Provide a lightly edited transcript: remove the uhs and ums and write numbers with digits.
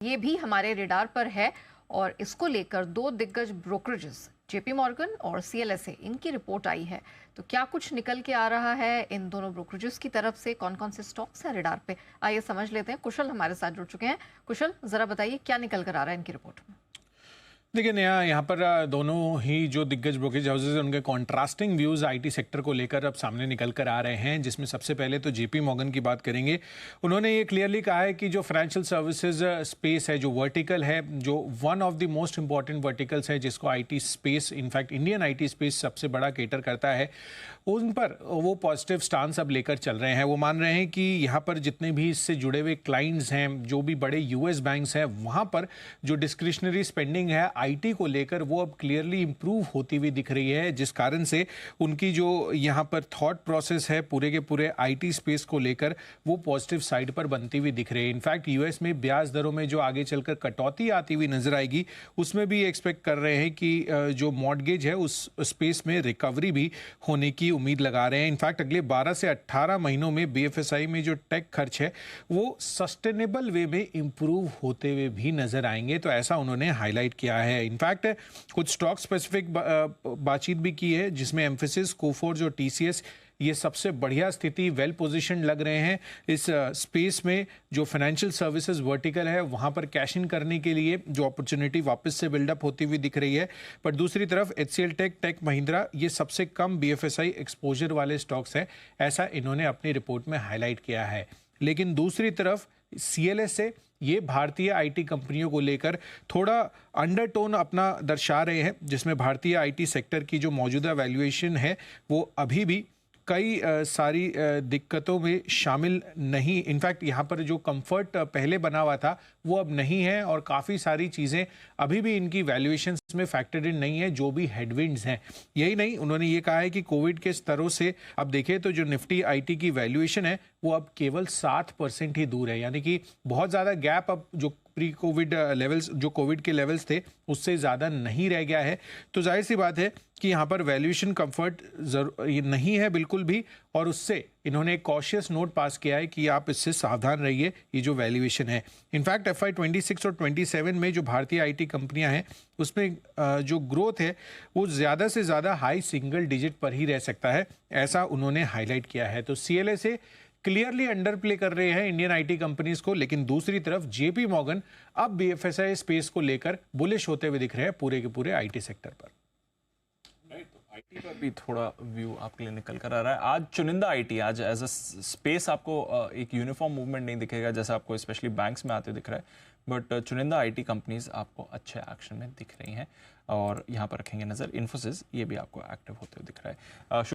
ये भी हमारे रेडार पर है और इसको लेकर दो दिग्गज ब्रोकरेजेस जेपी मॉर्गन और सीएलएसए इनकी रिपोर्ट आई है। तो क्या कुछ निकल के आ रहा है इन दोनों ब्रोकरेजेस की तरफ से, कौन कौन से स्टॉक्स हैं रेडार पे, आइए समझ लेते हैं। कुशल हमारे साथ जुड़ चुके हैं। कुशल, जरा बताइए क्या निकल कर आ रहा है इनकी रिपोर्ट में। देखिए नया यहाँ पर दोनों ही जो दिग्गज ब्रोकरेज हाउसेज हैं उनके कॉन्ट्रास्टिंग व्यूज़ आईटी सेक्टर को लेकर अब सामने निकल कर आ रहे हैं, जिसमें सबसे पहले तो जेपी मॉर्गन की बात करेंगे। उन्होंने ये क्लियरली कहा है कि जो फाइनेंशियल सर्विसेज स्पेस है, जो वर्टिकल है, जो one of the most important verticals है जिसको IT space, in fact Indian IT space सबसे बड़ा केटर करता है, उन पर वो पॉजिटिव स्टांस अब लेकर चल रहे हैं। वो मान रहे हैं कि यहाँ पर जितने भी इससे जुड़े हुए क्लाइंट्स हैं, जो भी बड़े यूएस बैंक्स हैं, वहाँ पर जो डिस्क्रिशनरी स्पेंडिंग है आईटी को लेकर वो अब क्लियरली इंप्रूव होती हुई दिख रही है, जिस कारण से उनकी जो यहाँ पर थॉट प्रोसेस है पूरे के पूरे आईटी स्पेस को लेकर वो पॉजिटिव साइड पर बनती हुई दिख रही है। इनफैक्ट यूएस में ब्याज दरों में जो आगे चलकर कटौती आती हुई नजर आएगी, उसमें भी एक्सपेक्ट कर रहे हैं कि जो मॉर्गेज है उस स्पेस में रिकवरी भी होने की उम्मीद लगा रहे हैं। इनफैक्ट अगले 12 से 18 महीनों में बीएफएसआई में जो टेक खर्च है वो सस्टेनेबल वे में इंप्रूव होते हुए भी नजर आएंगे, तो ऐसा उन्होंने हाईलाइट किया है। इनफैक्ट कुछ स्टॉक स्पेसिफिक बातचीत भी की है, जिसमें एम्फेसिस, कोफोर्ज और टीसीएस ये सबसे बढ़िया स्थिति वेल पोजीशन लग रहे हैं इस स्पेस में। जो फाइनेंशियल सर्विसेज वर्टिकल है वहां पर कैश इन करने के लिए जो अपॉर्चुनिटी वापस से बिल्डअप होती हुई दिख रही है। पर दूसरी तरफ एचसीएल टेक, टेक महिंद्रा ये सबसे कम बीएफएसआई एक्सपोजर वाले स्टॉक्स हैं, ऐसा इन्होंने अपनी रिपोर्ट में हाईलाइट किया है। लेकिन दूसरी तरफ सीएलएसए ये भारतीय आईटी कंपनियों को लेकर थोड़ा अंडरटोन अपना दर्शा रहे हैं, जिसमें भारतीय आईटी सेक्टर की जो मौजूदा वैल्यूएशन है वो अभी भी कई सारी दिक्कतों में शामिल नहीं। इनफैक्ट यहाँ पर जो कंफर्ट पहले बना हुआ था वो अब नहीं है और काफ़ी सारी चीज़ें अभी भी इनकी वैल्यूएशंस में फैक्टर्ड इन नहीं है, जो भी हेडविंड्स हैं। यही नहीं, उन्होंने ये कहा है कि कोविड के स्तरों से अब देखें तो जो निफ्टी आईटी की वैल्यूएशन है वो अब केवल 7% ही दूर है, यानी कि बहुत ज़्यादा गैप अब जो प्री कोविड लेवल्स, जो कोविड के लेवल्स थे उससे ज़्यादा नहीं रह गया है। तो जाहिर सी बात है कि यहाँ पर वैल्यूएशन कंफर्ट नहीं है बिल्कुल भी, और उससे इन्होंने एक कॉशियस नोट पास किया है कि आप इससे सावधान रहिए, ये जो वैल्यूएशन है। इनफैक्ट FY 26 और 27 में जो भारतीय आईटी कंपनियां हैं उसमें जो ग्रोथ है वो ज़्यादा से ज़्यादा हाई सिंगल डिजिट पर ही रह सकता है, ऐसा उन्होंने हाईलाइट किया है। तो सीएलएसए क्लियरली अंडर प्ले कर रहे हैं इंडियन आईटी कंपनीज को, लेकिन दूसरी तरफ जेपी मॉर्गन अब बीएफएसआई स्पेस को लेकर बुलिश होते हुए दिख रहे हैं पूरे के पूरे आईटी सेक्टर पर। आईटी पर भी थोड़ा व्यू आपके लिए निकल कर आ रहा है। आज चुनिंदा आईटी, आज एज अ स्पेस आपको एक यूनिफॉर्म मूवमेंट नहीं दिखेगा जैसा आपको स्पेशली बैंक्स में आते दिख रहा है, बट चुनिंदा आईटी कंपनीज आपको अच्छे एक्शन में दिख रही हैं और यहाँ पर रखेंगे नज़र। इन्फोसिस ये भी आपको एक्टिव होते हुए दिख रहा है।